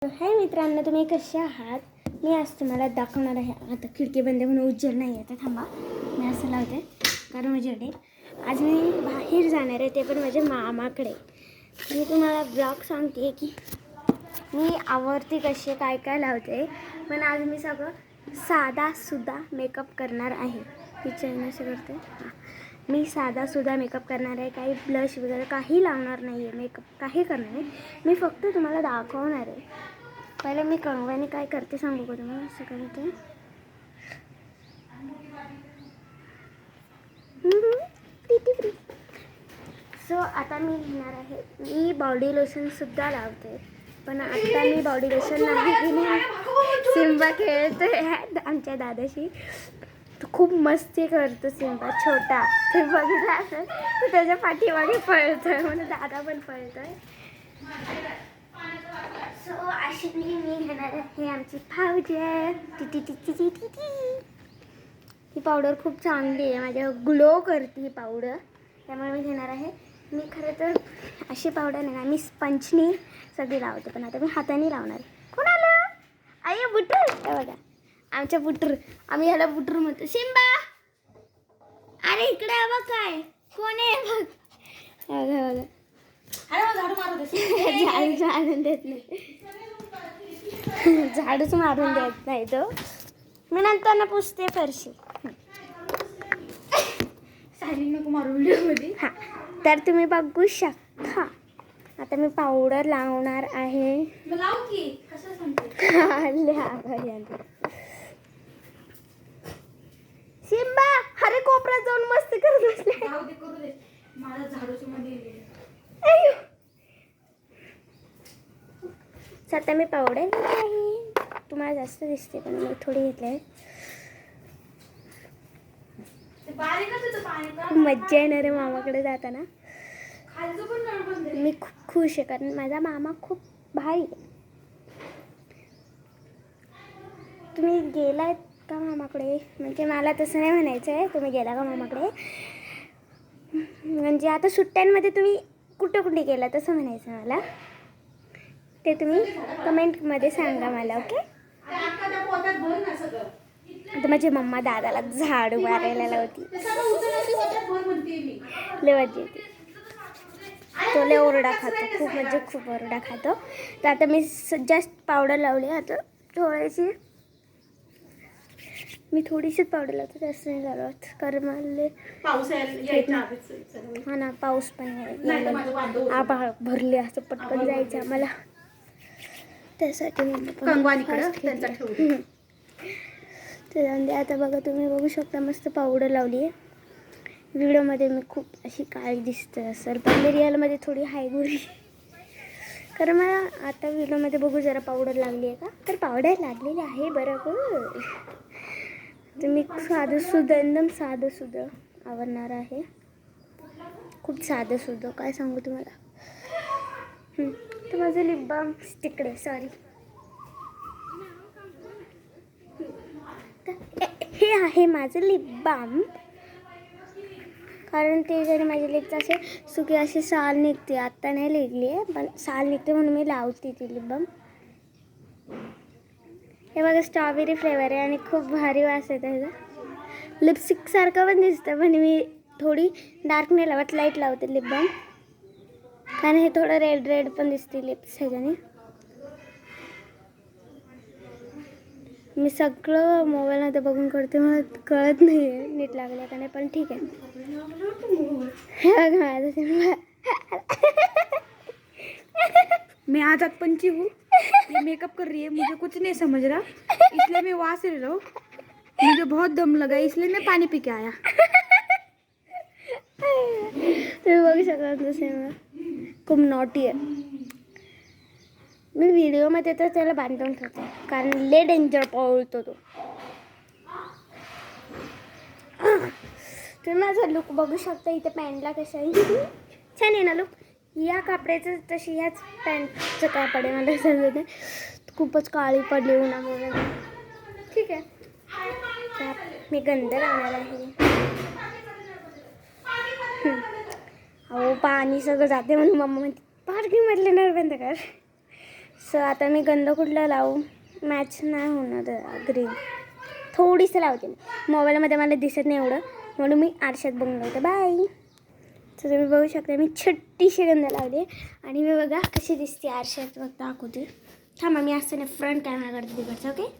हाय मित्रांनो, तुम्ही कसे आहात? मी आज तुम्हाला दाखवणार आहे. आता खिडकी बंद म्हणून उजेड नाही येते. थांबा, मी असं लावते कारण उजेड येईल. आज मी बाहेर जाणार आहे, ते पण माझ्या मामाकडे. मी तुम्हाला ब्लॉग सांगते की मी आवरती कसे काय काय लावते. पण आज मी सगळं साधासुद्धा मेकअप करणार आहे. किचन असं करते. मी साधासुद्धा मेकअप करणार आहे. काही ब्लश वगैरे काही लावणार नाही आहे. मेकअप काही करणार नाही. मी फक्त तुम्हाला दाखवणार आहे. पहिले मी कंगव्याने काय करते सांगू का तुम्हाला? असं करते. सो आता मी घेणार आहे. मी बॉडी लोशनसुद्धा लावते, पण आता मी बॉडी लोशन नाही घेणार. सिम्बा खेळतोय आमच्या दादाशी. तो खूप मस्ती करतो सिम्बा छोटा. ते बघितलं असेल तर त्याच्या पाठीमागे पळतोय, म्हणून दादा पण पळतोय. सो अशी मी घेणार आहे आमची पावडर. ही पावडर खूप चांगली आहे, माझ्या ग्लो करते ही पावडर. त्यामुळे मी घेणार आहे. मी खरं तर अशी पावडर नाही ना, मी स्पंजनी सगळी लावते, पण आता मी हाताने लावणार आहे. कोण आलं? आई बुटर. बघा आमच्या बुटर. आम्ही ह्याला बुटर म्हणतो. सिम्बा अरे इकडे बघ, काय कोण आहे बघ. बघा बघा, झाडूच मारून देत नाही. झाडूच मारून देत नाही तो. मी नंतर ना पुसते फरशी. नको मारून. हां, तर तुम्ही बघू शकता. आता मी पावडर लावणार आहे. सिम्बा अरे कोपऱ्यात जाऊन मस्ती करत बसले. मला झाडूच मध्ये आता मी पावडर नाही, तुम्हाला जास्त दिसते पण मी थोडी घेतली. मज्जा येणार आहे मामाकडे जाताना. मी खूप खुश आहे कारण माझा मामा खूप भारी आहे. तुम्ही गेलात का मामाकडे? म्हणजे मला तसं नाही म्हणायचं आहे तुम्ही गेला का मामाकडे, म्हणजे आता सुट्ट्यांमध्ये तुम्ही कुठं कुठे गेला तसं म्हणायचं मला. ते तुम्ही कमेंटमध्ये सांगा मला. ओके. आता माझी मम्मा दादाला झाडू मारायला लावती. लेवती तो लय ओरडा खातो, खूप म्हणजे खूप ओरडा खातो. तर आता मी जस्ट पावडर लावली. आता मी थोडीशीच पावडर लावते, जास्त नाही लावत कारण मला पाऊस हा ना, पाऊस पण आहे. आभाळ भरले, असं पटकन जायचं आम्हाला. त्यासाठी तर आता बघा, तुम्ही बघू शकता मस्त पावडर लावली आहे. व्हिडिओमध्ये मी खूप अशी काळी दिसते असेल, पण रिअलमध्ये थोडी हाय गोरी. कारण मला आता व्हिडिओमध्ये बघू जरा पावडर लागली आहे का, तर पावडर लागलेली आहे बरोबर. तर मी साधंसुद्धा, एकदम साधंसुद्धा आवडणार आहे. खूप साधंसुद्धा काय सांगू तुम्हाला. तर माझं लिप बाम तिकडे, सॉरी. हे आहे माझं लिप बाम. कारण ते जरी माझ्या लिपचं असे सुकी अशी साल निघते, आत्ता नाही निघली आहे पण साल निघते म्हणून मी लावते ती लिप बाम. हे बघा स्ट्रॉबेरी फ्लेवर आहे आणि खूप भारी वास आहे त्याचा. लिपस्टिकसारखं पण दिसतं, पण मी थोडी डार्क नाही लावत, लाईट लावते लिप बाम. कारण हे थोडं रेड रेड पण दिसते लिप्स ह्याच्याने. मी सगळं मोबाईलमध्ये बघून करते, मला कळत नाही आहे नीट लागलं का नाही, पण ठीक आहे. मैं आज पंची हूँ, ये मेकअप कर रही है, मुझे कुछ नहीं समझ रहा, इसलिए मैं वहाँ से रहा हूँ. मुझे बहुत दम लगा इसलिए मैं पानी पी के आया. तुम्ही बघू शकता तसे खूप नॉटी आहे. मी व्हिडिओमध्ये तर त्याला बांधून ठेवते कारण लय डेंजर पळतो तो. तुम्ही माझा लुक बघू शकता. इथे पॅन्टला कसं आहे, छान आहे ना लुक. या कापडाचं तशी ह्याच पॅन्टचं कापड आहे. मला समजत नाही, खूपच काळी पडली उन्हामुळे. ठीक आहे, मी गंध लावणार आहे. अहो पाणी सगळं जाते म्हणून मम्मा म्हणते पार्किंगमधले नळ बंद कर. सो आता मी गंध कुठला लावू, मॅच नाही होणार ग्रीन. थोडीसं लावते मी, मोबाईलमध्ये मला दिसत नाही एवढं, म्हणून मी आरशात बघून लावते. बाय. तर तुम्ही बघू शकता मी छोटीशी गंध लावली आणि मी बघा कशी दिसते आरशात, बघ दाखवते. थांबा मी असताना फ्रंट कॅमेरा करते तिकडचं. ओके.